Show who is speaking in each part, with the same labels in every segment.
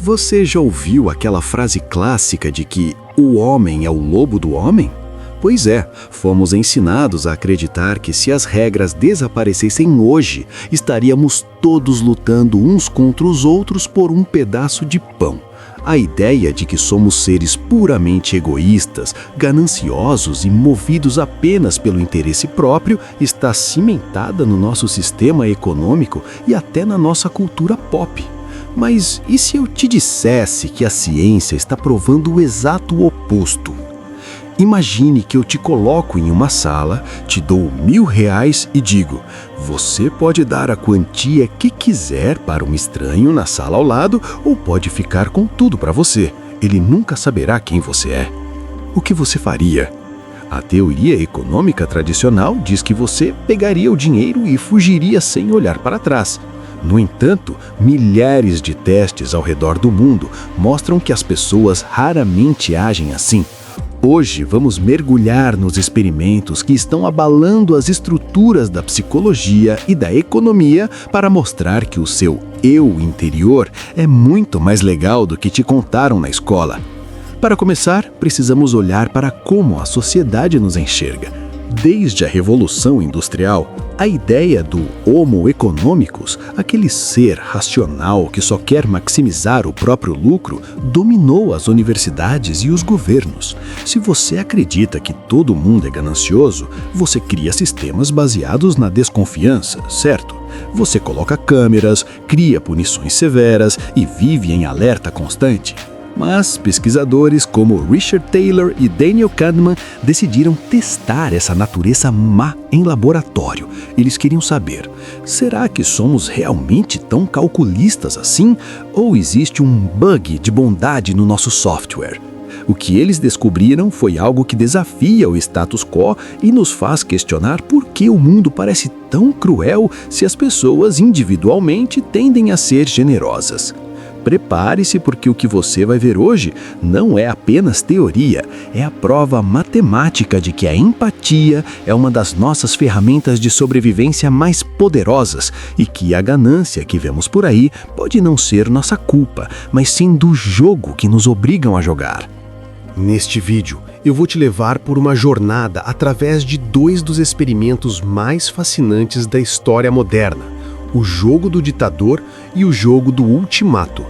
Speaker 1: Você já ouviu aquela frase clássica de que o homem é o lobo do homem? Pois é, fomos ensinados a acreditar que se as regras desaparecessem hoje, estaríamos todos lutando uns contra os outros por um pedaço de pão. A ideia de que somos seres puramente egoístas, gananciosos e movidos apenas pelo interesse próprio está cimentada no nosso sistema econômico e até na nossa cultura pop. Mas e se eu te dissesse que a ciência está provando o exato oposto? Imagine que eu te coloco em uma sala, te dou R$ 1.000 e digo: você pode dar a quantia que quiser para um estranho na sala ao lado ou pode ficar com tudo para você. Ele nunca saberá quem você é. O que você faria? A teoria econômica tradicional diz que você pegaria o dinheiro e fugiria sem olhar para trás. No entanto, milhares de testes ao redor do mundo mostram que as pessoas raramente agem assim. Hoje vamos mergulhar nos experimentos que estão abalando as estruturas da psicologia e da economia para mostrar que o seu eu interior é muito mais legal do que te contaram na escola. Para começar, precisamos olhar para como a sociedade nos enxerga. Desde a Revolução Industrial, a ideia do Homo economicus, aquele ser racional que só quer maximizar o próprio lucro, dominou as universidades e os governos. Se você acredita que todo mundo é ganancioso, você cria sistemas baseados na desconfiança, certo? Você coloca câmeras, cria punições severas e vive em alerta constante. Mas pesquisadores como Richard Taylor e Daniel Kahneman decidiram testar essa natureza má em laboratório. Eles queriam saber, será que somos realmente tão calculistas assim? Ou existe um bug de bondade no nosso software? O que eles descobriram foi algo que desafia o status quo e nos faz questionar por que o mundo parece tão cruel se as pessoas individualmente tendem a ser generosas. Prepare-se, porque o que você vai ver hoje não é apenas teoria, é a prova matemática de que a empatia é uma das nossas ferramentas de sobrevivência mais poderosas e que a ganância que vemos por aí pode não ser nossa culpa, mas sim do jogo que nos obrigam a jogar.
Speaker 2: Neste vídeo, eu vou te levar por uma jornada através de dois dos experimentos mais fascinantes da história moderna: o jogo do ditador e o jogo do ultimato.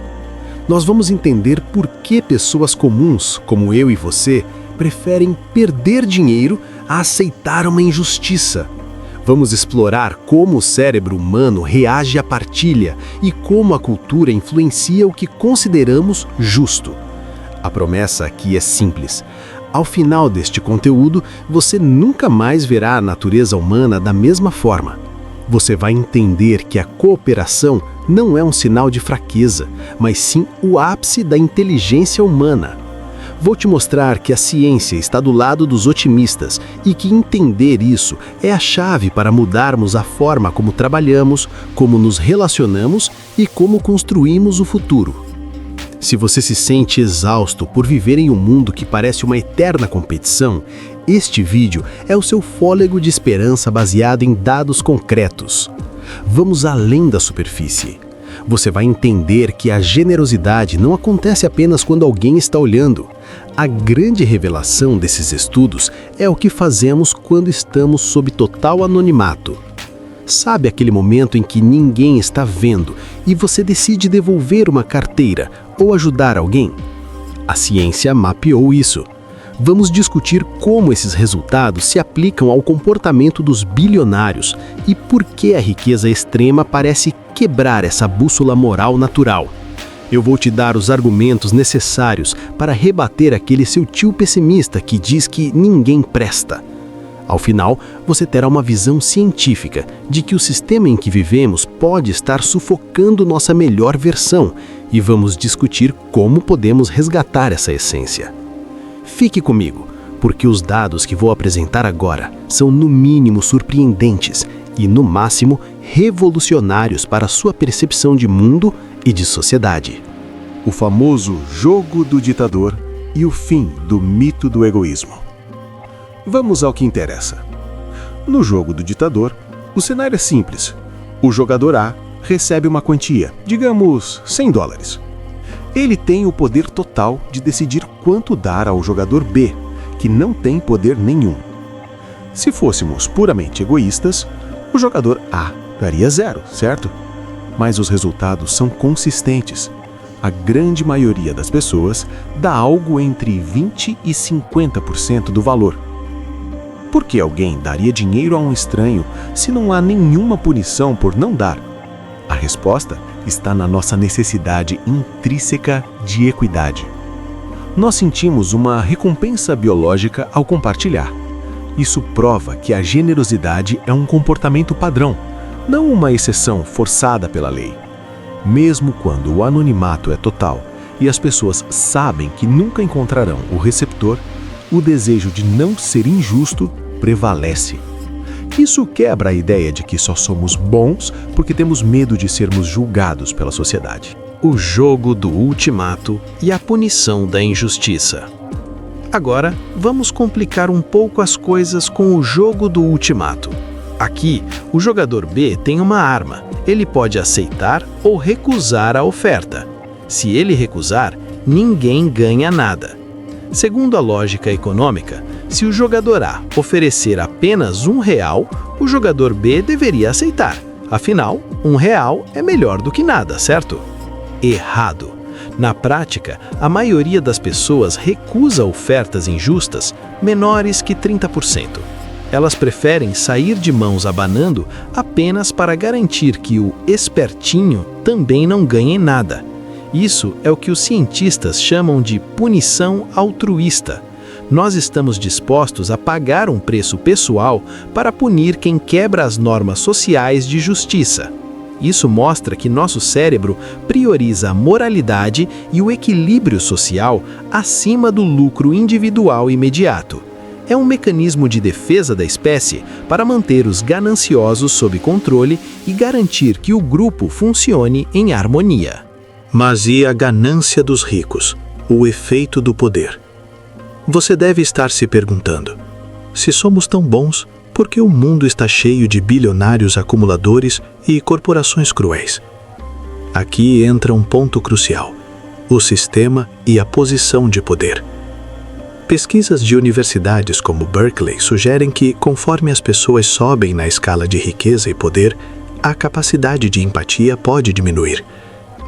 Speaker 2: Nós vamos entender por que pessoas comuns, como eu e você, preferem perder dinheiro a aceitar uma injustiça. Vamos explorar como o cérebro humano reage à partilha e como a cultura influencia o que consideramos justo. A promessa aqui é simples. Ao final deste conteúdo, você nunca mais verá a natureza humana da mesma forma. Você vai entender que a cooperação não é um sinal de fraqueza, mas sim o ápice da inteligência humana. Vou te mostrar que a ciência está do lado dos otimistas e que entender isso é a chave para mudarmos a forma como trabalhamos, como nos relacionamos e como construímos o futuro. Se você se sente exausto por viver em um mundo que parece uma eterna competição, este vídeo é o seu fôlego de esperança baseado em dados concretos. Vamos além da superfície. Você vai entender que a generosidade não acontece apenas quando alguém está olhando. A grande revelação desses estudos é o que fazemos quando estamos sob total anonimato. Sabe aquele momento em que ninguém está vendo e você decide devolver uma carteira ou ajudar alguém? A ciência mapeou isso. Vamos discutir como esses resultados se aplicam ao comportamento dos bilionários e por que a riqueza extrema parece quebrar essa bússola moral natural. Eu vou te dar os argumentos necessários para rebater aquele seu tio pessimista que diz que ninguém presta. Ao final, você terá uma visão científica de que o sistema em que vivemos pode estar sufocando nossa melhor versão e vamos discutir como podemos resgatar essa essência. Fique comigo, porque os dados que vou apresentar agora são no mínimo surpreendentes e no máximo revolucionários para a sua percepção de mundo e de sociedade.
Speaker 3: O famoso jogo do ditador e o fim do mito do egoísmo. Vamos ao que interessa. No jogo do ditador, o cenário é simples. O jogador A recebe uma quantia, digamos $100. Ele tem o poder total de decidir quanto dar ao jogador B, que não tem poder nenhum. Se fôssemos puramente egoístas, o jogador A daria 0, certo? Mas os resultados são consistentes. A grande maioria das pessoas dá algo entre 20% e 50% do valor. Por que alguém daria dinheiro a um estranho se não há nenhuma punição por não dar? A resposta está na nossa necessidade intrínseca de equidade. Nós sentimos uma recompensa biológica ao compartilhar. Isso prova que a generosidade é um comportamento padrão, não uma exceção forçada pela lei. Mesmo quando o anonimato é total e as pessoas sabem que nunca encontrarão o receptor, o desejo de não ser injusto prevalece. Isso quebra a ideia de que só somos bons porque temos medo de sermos julgados pela sociedade.
Speaker 2: O jogo do ultimato e a punição da injustiça. Agora, vamos complicar um pouco as coisas com o jogo do ultimato. Aqui, o jogador B tem uma arma. Ele pode aceitar ou recusar a oferta. Se ele recusar, ninguém ganha nada. Segundo a lógica econômica, se o jogador A oferecer apenas R$1, o jogador B deveria aceitar. Afinal, R$1 é melhor do que nada, certo? Errado. Na prática, a maioria das pessoas recusa ofertas injustas menores que 30%. Elas preferem sair de mãos abanando apenas para garantir que o espertinho também não ganhe nada. Isso é o que os cientistas chamam de punição altruísta. Nós estamos dispostos a pagar um preço pessoal para punir quem quebra as normas sociais de justiça. Isso mostra que nosso cérebro prioriza a moralidade e o equilíbrio social acima do lucro individual imediato. É um mecanismo de defesa da espécie para manter os gananciosos sob controle e garantir que o grupo funcione em harmonia. Mas e a ganância dos ricos? O efeito do poder? Você deve estar se perguntando: se somos tão bons, por que o mundo está cheio de bilionários acumuladores e corporações cruéis? Aqui entra um ponto crucial: o sistema e a posição de poder. Pesquisas de universidades como Berkeley sugerem que, conforme as pessoas sobem na escala de riqueza e poder, a capacidade de empatia pode diminuir.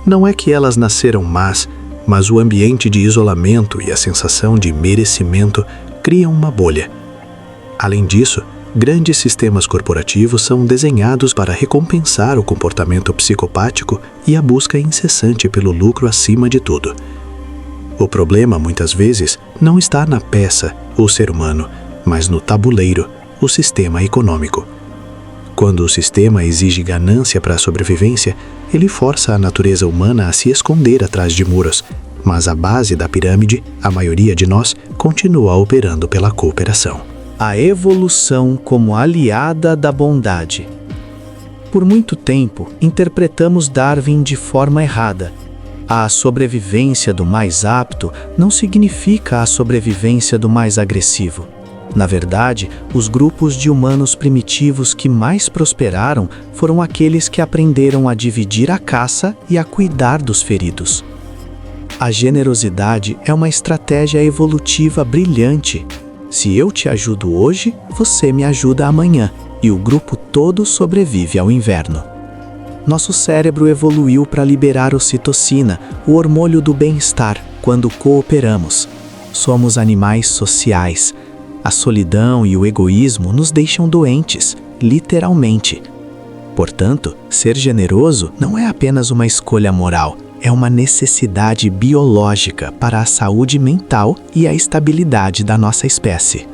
Speaker 2: Não é que elas nasceram más, mas o ambiente de isolamento e a sensação de merecimento criam uma bolha. Além disso, grandes sistemas corporativos são desenhados para recompensar o comportamento psicopático e a busca incessante pelo lucro acima de tudo. O problema, muitas vezes, não está na peça, o ser humano, mas no tabuleiro, o sistema econômico. Quando o sistema exige ganância para a sobrevivência, ele força a natureza humana a se esconder atrás de muros, mas a base da pirâmide, a maioria de nós, continua operando pela cooperação. A evolução como aliada da bondade. Por muito tempo, interpretamos Darwin de forma errada. A sobrevivência do mais apto não significa a sobrevivência do mais agressivo. Na verdade, os grupos de humanos primitivos que mais prosperaram foram aqueles que aprenderam a dividir a caça e a cuidar dos feridos. A generosidade é uma estratégia evolutiva brilhante. Se eu te ajudo hoje, você me ajuda amanhã, e o grupo todo sobrevive ao inverno. Nosso cérebro evoluiu para liberar ocitocina, o hormônio do bem-estar, quando cooperamos. Somos animais sociais. A solidão e o egoísmo nos deixam doentes, literalmente. Portanto, ser generoso não é apenas uma escolha moral, é uma necessidade biológica para a saúde mental e a estabilidade da nossa espécie.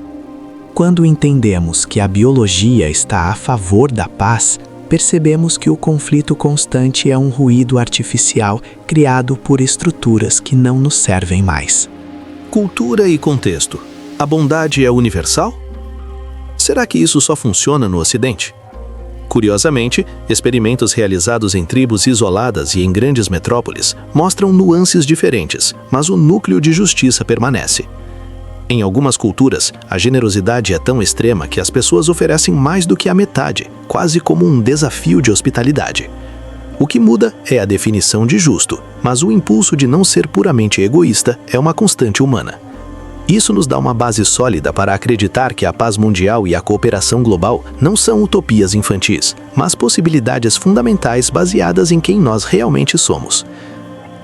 Speaker 2: Quando entendemos que a biologia está a favor da paz, percebemos que o conflito constante é um ruído artificial criado por estruturas que não nos servem mais. Cultura e contexto. A bondade é universal? Será que isso só funciona no Ocidente? Curiosamente, experimentos realizados em tribos isoladas e em grandes metrópoles mostram nuances diferentes, mas o núcleo de justiça permanece. Em algumas culturas, a generosidade é tão extrema que as pessoas oferecem mais do que a metade, quase como um desafio de hospitalidade.
Speaker 4: O que muda é a definição de justo, mas o impulso de não ser puramente egoísta é uma constante humana. Isso nos dá uma base sólida para acreditar que a paz mundial e a cooperação global não são utopias infantis, mas possibilidades fundamentais baseadas em quem nós realmente somos.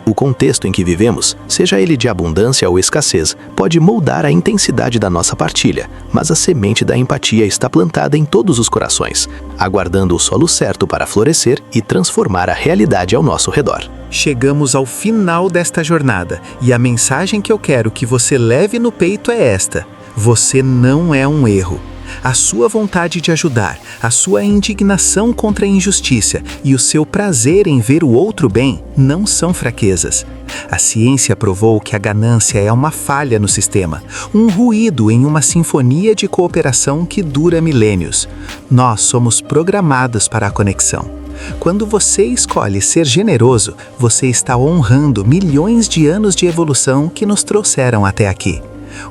Speaker 4: O contexto em que vivemos, seja ele de abundância ou escassez, pode moldar a intensidade da nossa partilha, mas a semente da empatia está plantada em todos os corações, aguardando o solo certo para florescer e transformar a realidade ao nosso redor.
Speaker 5: Chegamos ao final desta jornada e a mensagem que eu quero que você leve no peito é esta: você não é um erro. A sua vontade de ajudar, a sua indignação contra a injustiça e o seu prazer em ver o outro bem não são fraquezas. A ciência provou que a ganância é uma falha no sistema, um ruído em uma sinfonia de cooperação que dura milênios. Nós somos programados para a conexão. Quando você escolhe ser generoso, você está honrando milhões de anos de evolução que nos trouxeram até aqui.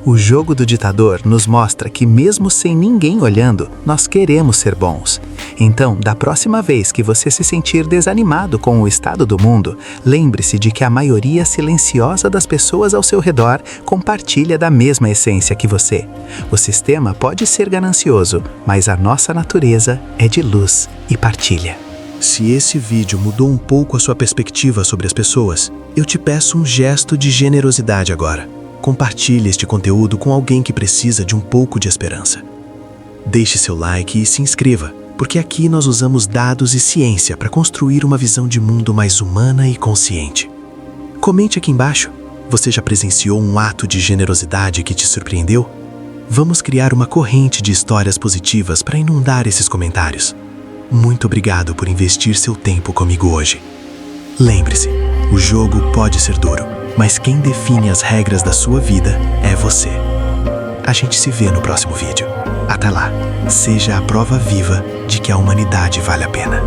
Speaker 5: O jogo do ditador nos mostra que mesmo sem ninguém olhando, nós queremos ser bons. Então, da próxima vez que você se sentir desanimado com o estado do mundo, lembre-se de que a maioria silenciosa das pessoas ao seu redor compartilha da mesma essência que você. O sistema pode ser ganancioso, mas a nossa natureza é de luz e partilha.
Speaker 2: Se esse vídeo mudou um pouco a sua perspectiva sobre as pessoas, eu te peço um gesto de generosidade agora. Compartilhe este conteúdo com alguém que precisa de um pouco de esperança. Deixe seu like e se inscreva, porque aqui nós usamos dados e ciência para construir uma visão de mundo mais humana e consciente. Comente aqui embaixo. Você já presenciou um ato de generosidade que te surpreendeu? Vamos criar uma corrente de histórias positivas para inundar esses comentários. Muito obrigado por investir seu tempo comigo hoje. Lembre-se, o jogo pode ser duro, mas quem define as regras da sua vida é você. A gente se vê no próximo vídeo. Até lá, seja a prova viva de que a humanidade vale a pena.